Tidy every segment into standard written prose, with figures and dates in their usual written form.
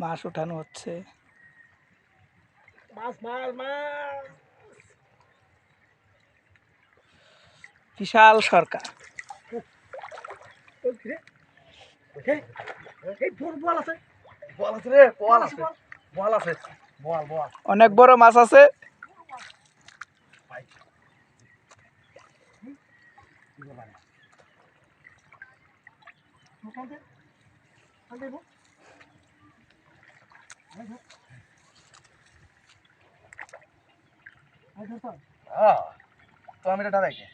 মাছ উঠানো হচ্ছে। মাছ মাছ মাছ বিশাল সরকার। বল আছে রে, বল আছে, বল আছে, বল বল অনেক বড় মাছ আছে। তো আমি এটা ডাকে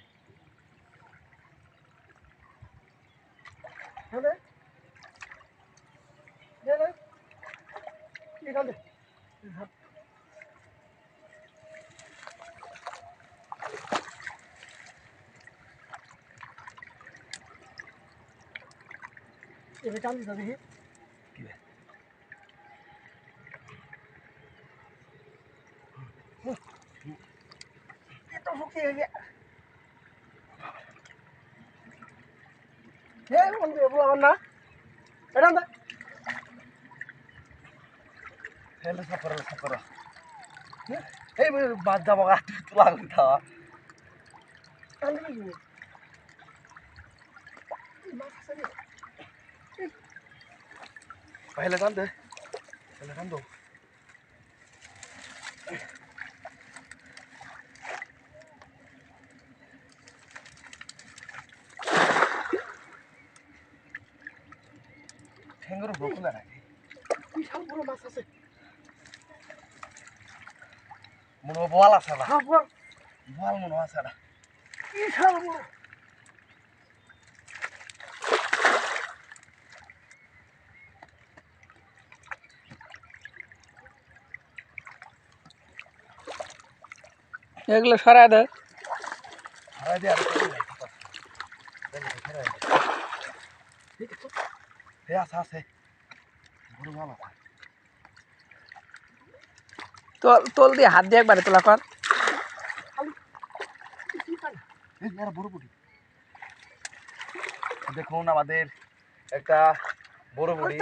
এটা চালু দেখি এটা শুকিয়ে গেছে বন্ধু এগুলো আমার না এটা না হেলে সাপড়া এই বাদ যাবো তোলা খাওয়া पहले काम दे पहले काम दो ठेंगरो भोकला ना বিশাল বড় মাছ আছে মনে বল আছে না হ্যাঁ বল বল মনে আছে না বিশাল বড় এগুলো সরাই দে। সরাই দে আর আছে বড় মাছ আছে তোল তোল দিয়ে হাত দিয়ে একবারে তোলা কর। দেখুন আমাদের একটা বড় বড়ি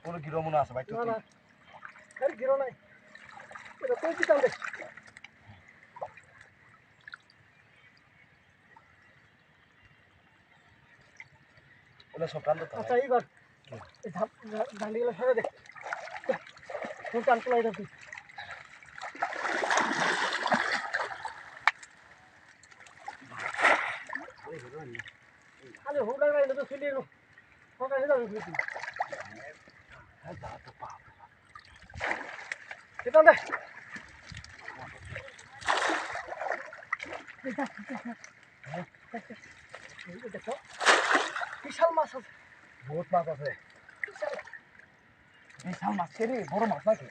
কোনো গিরো মনে আছে ভাই না আরে গিরো নাই এটা তুই কি কান্দে ওলা সব কান্দে তো আচ্ছা এই কর এই ধাপ ডান্ডিগুলো সরে দে তুই কান তোলাই দে তুই আরে হোড়া নাই তো ছিলি নো হোড়া হেদা তুই হ্যাঁ যা তো পা কেটে দে বিশাল মাছ আছে বহুত মাছ আছে বিশাল মাছ রে বড় মাছ নাকি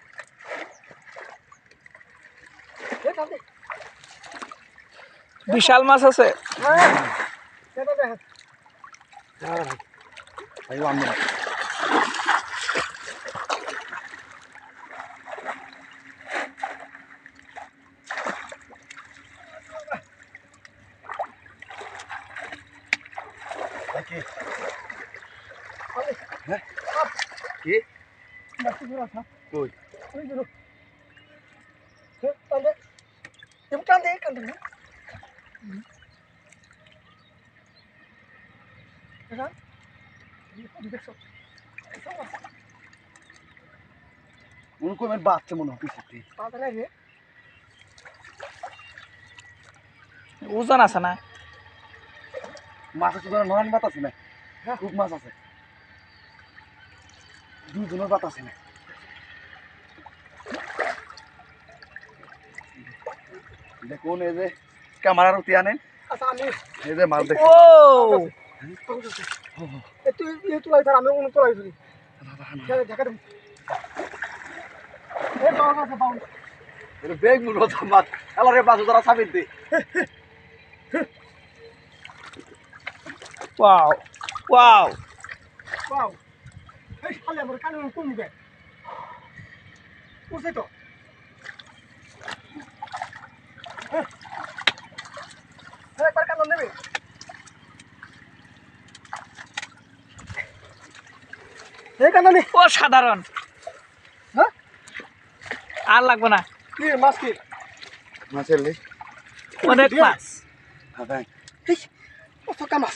বিশাল মাছ আছে। কি কই উনকমের বাচ্চা মনে হচ্ছে ওজন আছে না মাছ আছে নয়ন মাছ আছে না খুব মাছ আছে দুজনের বাত আছে না দেখুন এই যে ক্যামেরার উঠি আনে আচ্ছা আমি এই যে মাছ দেখি ও তুই ইয়ে তোলাই ধর আমি অন্য তোলাই ধরি দেখা দেব এ বাউন আছে বাউন এটা বেগ মূল হতো মাছ এলারে মাছ ধরা সাবিত দি ওয়াও ওয়াও বাউ এই শালে আমার কানে কমবে উঠছে তো একবার কান নেবে এই কান নে অসাধারণ হ্যাঁ আর লাগবে না কি মাছ কি মাছের লি অনেক মাছ হ্যাঁ ভাই এই কত কামাস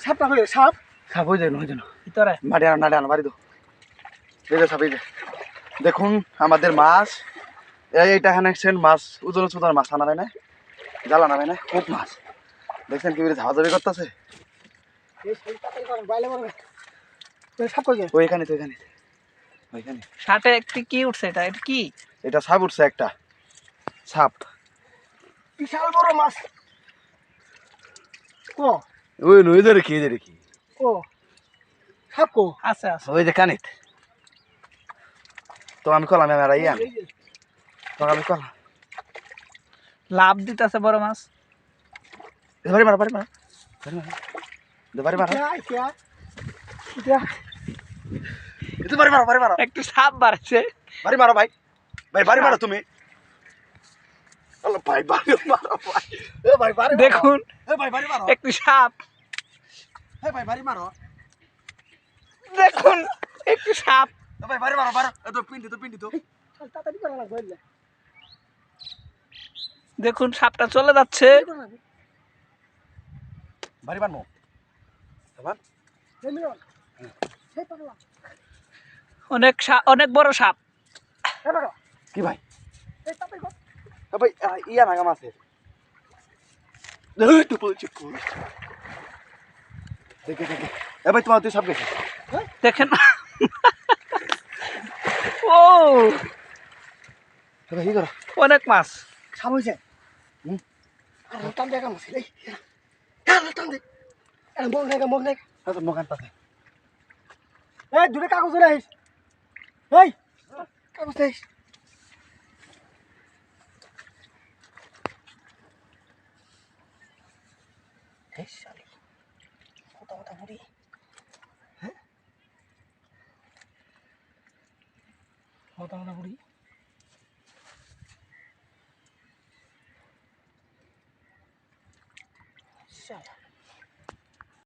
সাপ না হয়ে সাপ সাপ হয়ে যায় নয় যেন ভিতরে মাটি আনো নাড়ে আনো বাড়ি দো এই যে সাপ এই যে দেখুন আমাদের মাছ এইটা এখানে মাছ ওজন সুদার মাছ আনা হয় না জ্বালা নামে না খুব মাছ দেখছেন কি ঝাঁঝাবি করতেছে এই শালটা তাই করে বাইলে মারবে এই সাপ কই যায় ওইখানে তো ওইখানে ওইখানে সাথে একটি কি উঠছে এটা কি এটা সাপ উঠছে একটা সাপ বিশাল বড় মাছ কো ওই নই ধরে খেয়ে ধরে কি কো সাপ কো আছে আছে ওই যে কানিত তো আমি কলাম আমি আর আইয়ান এই যে তো আমি কলাম লাভ দিতেছে বড় মাছ বাড়ি মারা বাড়ি মারা বাড়ি মারা ইয়া ইয়া কিন্তু বাড়ি মারো বাড়ি মারো একটু সাপ বাড়ছে বাড়ি মারো ভাই ভাই বাড়ি মারো তুমি আল্লাহ ভাই বাড়ি মারো ভাই এ ভাই বাড়ি মারো। দেখুন এ ভাই বাড়ি মারো একটু সাপ এ ভাই বাড়ি মারো দেখুন একটু সাপ এ ভাই বাড়ি মারো মারো এ তো পিন্ডি তো শাল তাড়াতাড়ি করা লাগবে বুঝলে দেখুন সাপটা চলে যাচ্ছে বাড়ি মারো এবার এই মিলন সেই পাগলা অনেক বড় সাপ এই পাগলা কি ভাই এই তাড়াতাড়ি কর এ ভাই ইয়া নাগা মাছের এই তো বলছি দেখে দেখে এ ভাই তোমার তুই সব গেছে দেখেন ও এ ভাই কি করো অনেক মাছ সাপ হইছে হুম। আর টান দেখা মাছ এই টান দে আর মগ নেই তো মগান পাতে এই দূরে কাগজ চলে আইস এই কাগজ নেই এই শালি কথা বুড়ি হ্যাঁ কথা বুড়ি শালা